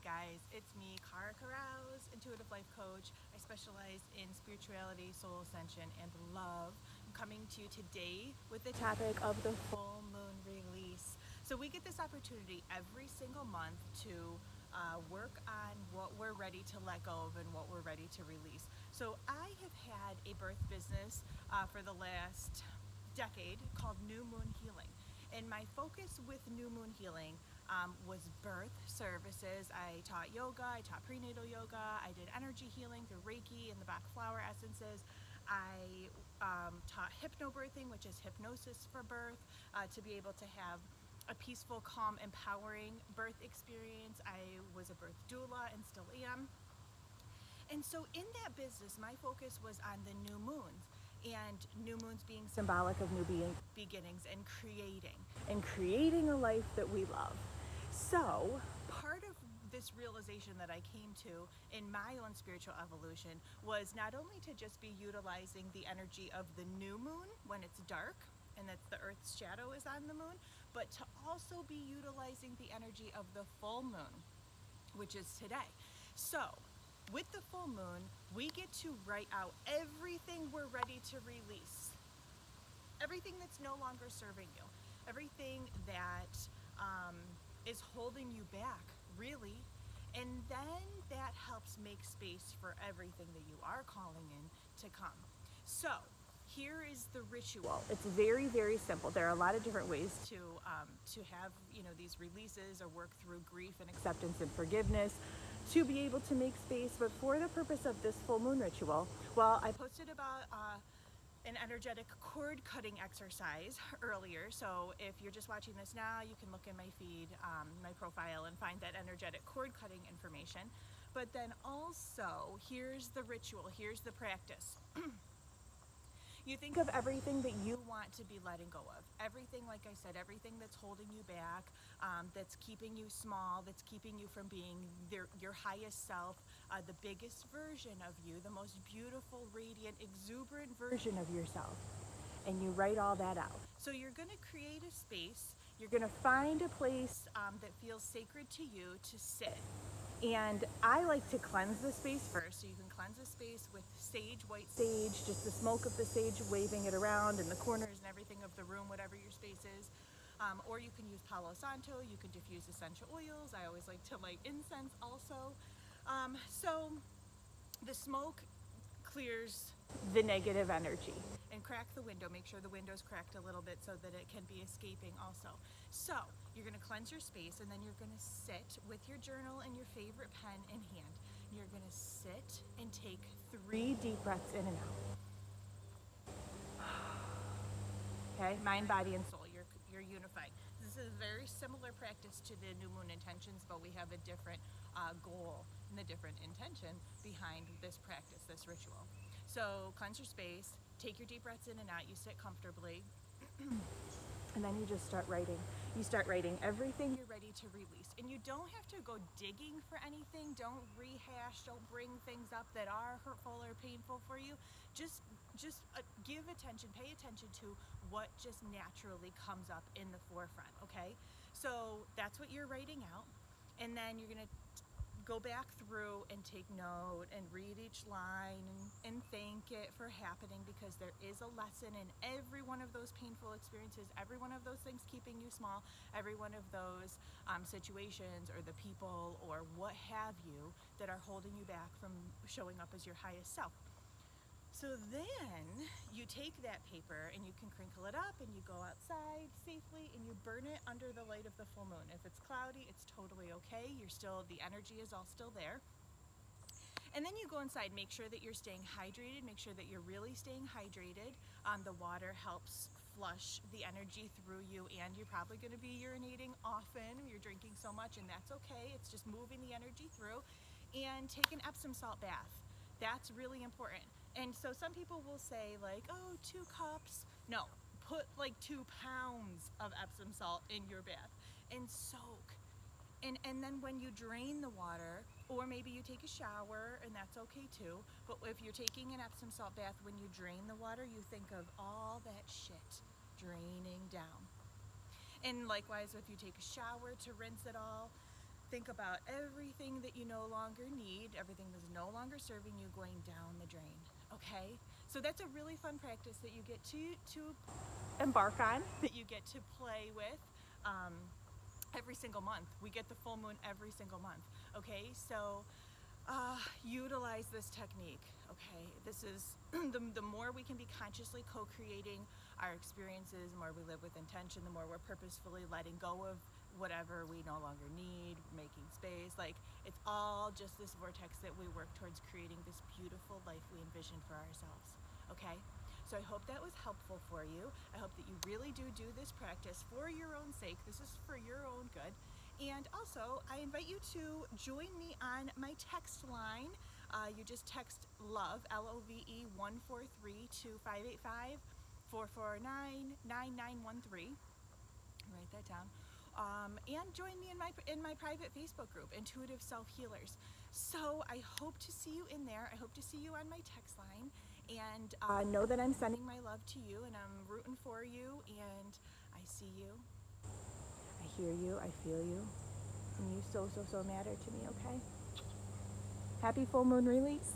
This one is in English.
guys, it's me, Karaoguz, intuitive life coach. I specialize in spirituality, soul ascension, and love. I'm coming to you today with the topic of the full moon release. So we get this opportunity every single month to work on what we're ready to let go of and what we're ready to release. So I have had a birth business for the last decade called New Moon Healing. And my focus with New Moon Healing was birth services. I taught yoga, I taught prenatal yoga, I did energy healing through Reiki and the Bach flower essences. I taught hypnobirthing, which is hypnosis for birth, to be able to have a peaceful, calm, empowering birth experience. I was a birth doula and still am. And so in that business, my focus was on the new moons, and new moons being symbolic of new beginnings and creating a life that we love. So part of this realization that I came to in my own spiritual evolution was not only to just be utilizing the energy of the new moon when it's dark and that the Earth's shadow is on the moon, but to also be utilizing the energy of the full moon, which is today. So with the full moon, we get to write out everything we're ready to release, everything that's no longer serving you, everything that is holding you back, really. And then that helps make space for everything that you are calling in to come. So here is the ritual. It's very, very simple. There are a lot of different ways to have these releases or work through grief and acceptance and forgiveness to be able to make space. But for the purpose of this full moon ritual, well, I posted about an energetic cord cutting exercise earlier. So if you're just watching this now, you can look in my feed, my profile, and find that energetic cord cutting information. But then also, here's the ritual, here's the practice. You think of everything that you want to be letting go of. Everything, like I said, everything that's holding you back, that's keeping you small, that's keeping you from being your highest self, the biggest version of you, the most beautiful, radiant, exuberant version of yourself. And you write all that out. So you're going to create a space. You're going to find a place that feels sacred to you to sit. And I like to cleanse the space first. So you can cleanse the space with sage, white sage, just the smoke of the sage, waving it around in the corners and everything of the room, whatever your space is. Or you can use Palo Santo. You can diffuse essential oils. I always like to light incense also. So the smoke clears the negative energy. And crack the window. Make sure the window's cracked a little bit so that it can be escaping also. So you're going to cleanse your space, and then you're going to sit with your journal and your favorite pen in hand. And you're going to sit and take 3 deep breaths in and out. Okay, mind, body, and soul. You're unified. This is a very similar practice to the new moon intentions, but we have a different goal and a different intention behind this practice, this ritual. So cleanse your space, take your deep breaths in and out, you sit comfortably, and then you just start writing. You start writing everything you're ready to release. And you don't have to go digging for anything. Don't rehash, don't bring things up that are hurtful or painful for you. Just give attention, pay attention to what just naturally comes up in the forefront, okay? So that's what you're writing out. And then you're going to go back through and take note and read each line and thank it for happening, because there is a lesson in every one of those painful experiences, every one of those things keeping you small, every one of those situations or the people or what have you that are holding you back from showing up as your highest self. So then you take that paper and you can crinkle it up and you go outside safely and you burn it under the light of the full moon. If it's cloudy, it's totally okay. The energy is all still there. And then you go inside, make sure that you're staying hydrated, make sure that you're really staying hydrated. The water helps flush the energy through you, and you're probably going to be urinating often. You're drinking so much, and that's okay. It's just moving the energy through. And take an Epsom salt bath. That's really important. And so some people will say like, oh, 2 cups. No, put like 2 pounds of Epsom salt in your bath and soak. And then when you drain the water, or maybe you take a shower, and that's okay too, but if you're taking an Epsom salt bath, when you drain the water, you think of all that shit draining down. And likewise, if you take a shower to rinse it all, Think about everything that you no longer need, everything that's no longer serving you, going down the drain. Okay? So that's a really fun practice that you get to embark on, that you get to play with every single month. We get the full moon every single month. Okay? So utilize this technique. Okay? This is the more we can be consciously co-creating our experiences, the more we live with intention, the more we're purposefully letting go of whatever we no longer need, making space. Like, it's all just this vortex that we work towards creating this beautiful life we envision for ourselves. Okay? So I hope that was helpful for you. I hope that you really do this practice for your own sake. This is for your own good. And also, I invite you to join me on my text line. You just text LOVE, LOVE, 143 to 585 449 9913. Write that down. And join me in my private Facebook group, Intuitive Self Healers. So I hope to see you in there. I hope to see you on my text line. And know that I'm sending my love to you, and I'm rooting for you, and I see you, I hear you, I feel you, and you so matter to me, okay? Happy full moon release.